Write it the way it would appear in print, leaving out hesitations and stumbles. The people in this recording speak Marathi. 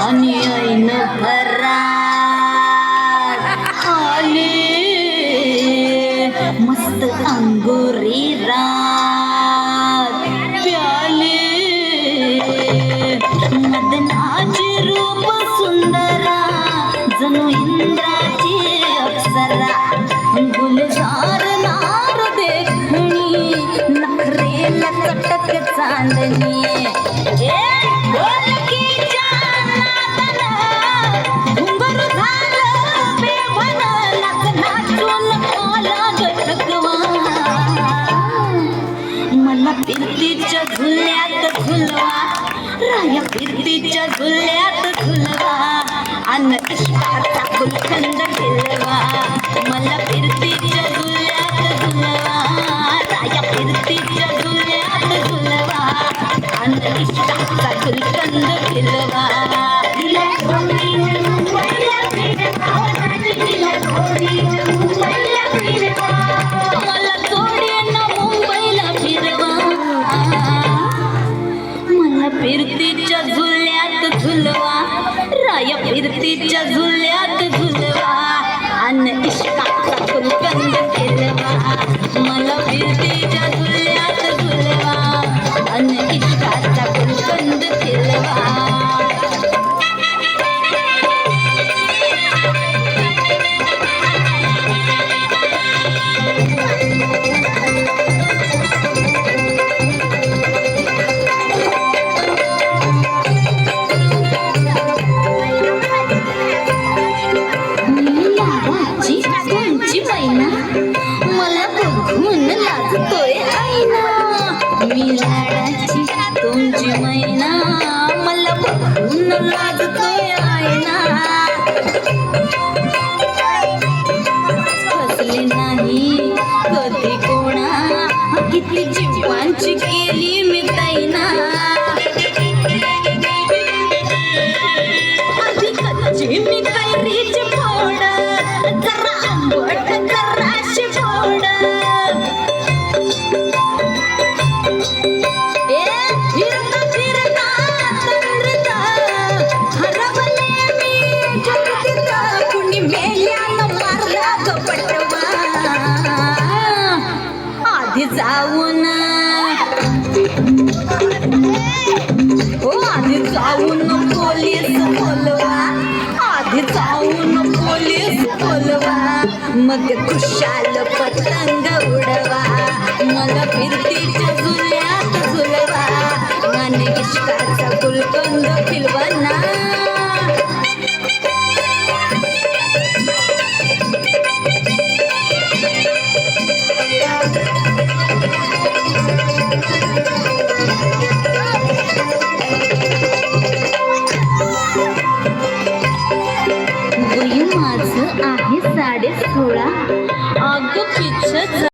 आणि ऐन घरात आले मस्त अंगुरी रात प्याले मदनाचे रूप सुंदरा जणू इंद्राची अप्सरा गुलजार नार देखणी नखरेला चटक चांदणी फिरतीच्या झुल्यात झुलवा राया फिरतीच्या झुल्यात झुलवा अन इश्काचा गुलकंद फिरवा मला फिरतीच्या झुल्यात झुलवा राया फिरतीच्या झुल्यात झुलवा अन इश्काचा गुलकंद फिरवा फिरतीच्या झुल्यात झुलवा राया फिरतीच्या झुल्यात झुलवा अन इश्काचा गुलकंद फिरवा मला फिरतीच्या झुल्यात झुलवा अन इश्काचा गुलकंद फिरवा मला बघून लाजतोय आईना मी लाडाची तुमची मैना मला बघून लाजतोय आईना फसले नाही कधी कोणा किती जीवांची केली मी ताईना आधी कच्ची मी कैरीची फोड जरा आंबट जराशी फोड फिरता फिरता तंद्रीता हरवले मी जगतीचा कुणी मेल्यानं मारला गपटवा आधी जाऊन आधी जाऊन पोलीस बोलवा आधी जाऊन पोलीस बोलवा मग खुशाल पतंग उडवा मला फिरतीच्या झुल्यात झुलवा आणि इश्काचा गुलकंद फिरवा ना माझं आहे 16.5 अगं पिच्छ